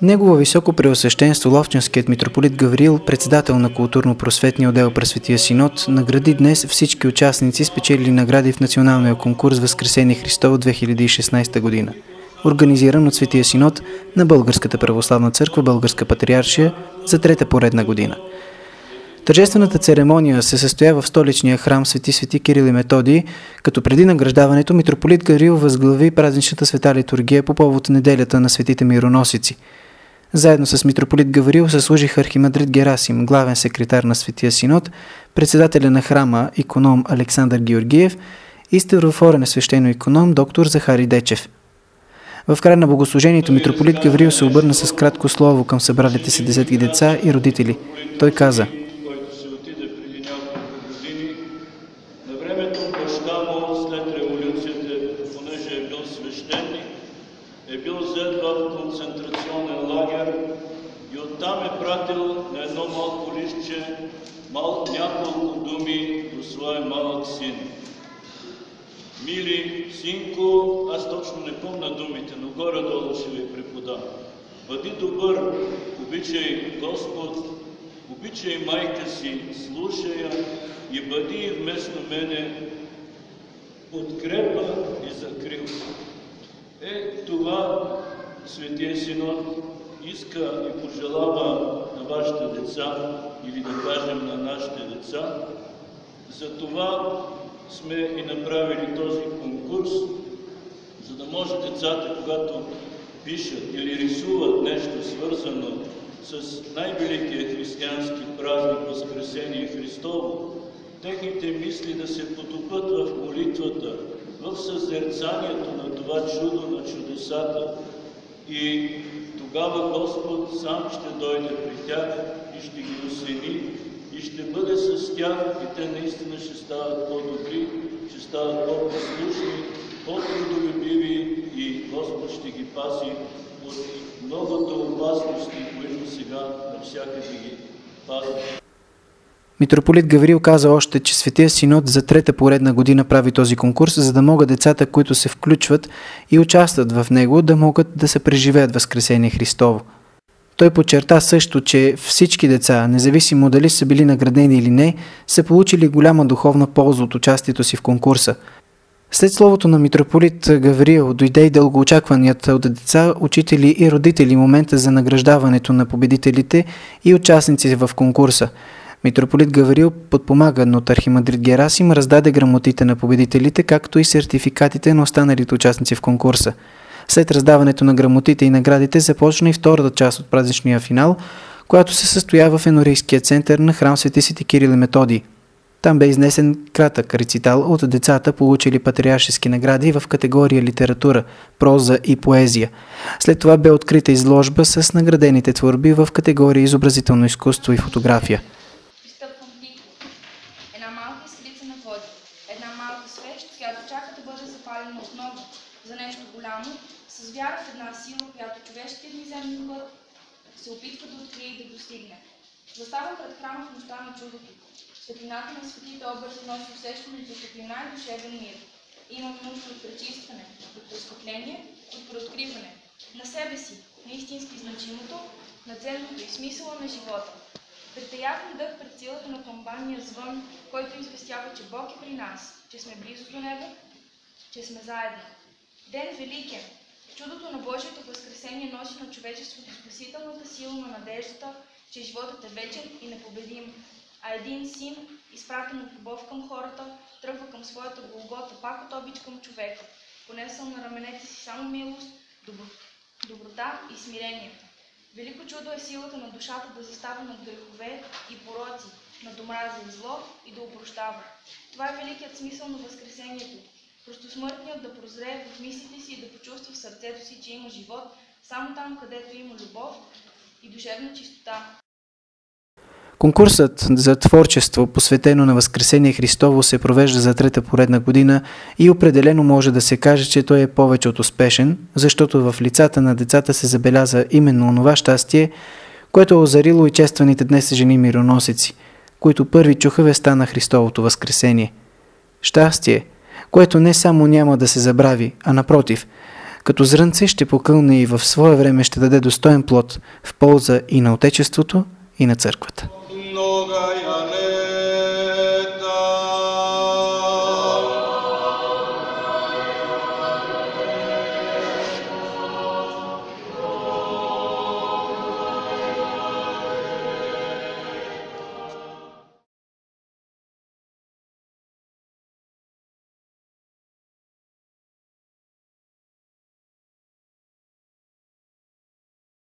Негово високо преосвещенство Ловчанският митрополит Гавриил, председател на културно-просветния отдел при Светия Синод, награди днес всички участници, спечелили награди в националния конкурс Възкресение Христово 2016 година, организиран от Светия Синод на Българската православна църква, Българска патриаршия за трета поредна година. Тържествената церемония се състоя в столичния храм Свети Кирил и Методий, като преди награждаването митрополит Гавриил възглави празничната света литургия по повод неделята на светите мироносици. Заедно с митрополит Гавриил съслужиха архимандрит Герасим, главен секретар на Светия Синод, председателя на храма иконом Александър Георгиев и старофорен свещено-иконом доктор Захари Дечев. В края на богослужението митрополит Гавриил се обърна с кратко слово към събралите се десетки деца и родители. Той каза: е бил взет в концентрационен лагер и оттам е пратил на едно малко листче няколко думи до своя малък син. Мили синко, аз точно не помня думите, но горе-долу ще ви преподам. Бъди добър, обичай Господ, обичай майка си, слушай я и бъди вместо мене подкрепа и закрил. Това Светия Синод иска и пожелава на вашите деца, или да кажем на нашите деца. Затова сме и направили този конкурс, за да може децата, когато пишат или рисуват нещо свързано с най-великия християнски празник Възкресение Христово, техните мисли да се потопят в молитвата, в съзерцанието на това чудо на чудесата, и тогава Господ сам ще дойде при тях и ще ги осени и ще бъде с тях, и те наистина ще стават по-добри, ще стават по-послушни, по-трудолюбиви и Господ ще ги пази от многото опасности, които сега навсякъде ги пазят. Митрополит Гавриил каза още, че Светия Синод за трета поредна година прави този конкурс, за да могат децата, които се включват и участват в него, да могат да се преживеят Възкресение Христово. Той подчерта също, че всички деца, независимо дали са били наградени или не, са получили голяма духовна полза от участието си в конкурса. След словото на митрополит Гавриил дойде и дългоочакваният от деца, учители и родители момента за награждаването на победителите и участници в конкурса. Митрополит Гавриил, подпомаган от архимандрит Герасим, раздаде грамотите на победителите, както и сертификатите на останалите участници в конкурса. След раздаването на грамотите и наградите започна и втората част от празничния финал, която се състоя в Енорийския център на храм Свети Кирил и Методий. Там бе изнесен кратък рецитал от децата, получили патриаршески награди в категория литература, проза и поезия. След това бе открита изложба с наградените творби в категория изобразително изкуство и фотография. За нещо голямо, с вяра в една сила, която човешкият низемен път се опитва да открие и да достигне. Заставам пред храма в нощта на чудото. Светлината на светите образи носи усещането за топлина и душевен мир. Имам нужда от пречистване, от просветление, от преоткриване. На себе си, на истински значимото, на ценното и смисъла на живота. Притаявам дъх пред силата на камбания звън, който известява, че Бог е при нас, че сме близо до Него, че сме заедно. Ден велик е. Чудото на Божието възкресение носи на човечеството спасителната сила на надеждата, че животът е вечен и непобедим, а един син, изпратен от любов към хората, тръгва към своята Голгота, пак от обич към човека, понесъл на раменете си само милост, доброта и смирение. Велико чудо е силата на душата да застава над грехове и пороци, над омраза и зло и да опрощава. Това е великият смисъл на възкресението. Просто смъртният да прозрее в мислите си и да почувства в сърцето си, че има живот, само там, където има любов и душевна чистота. Конкурсът за творчество, посветено на Възкресение Христово, се провежда за трета поредна година и определено може да се каже, че той е повече от успешен, защото в лицата на децата се забеляза именно онова щастие, което е озарило и честваните днес жени мироносици, които първи чуха веста на Христовото Възкресение. Щастие, което не само няма да се забрави, а напротив, като зрънце ще покълне и в свое време ще даде достоен плод в полза и на Отечеството, и на Църквата.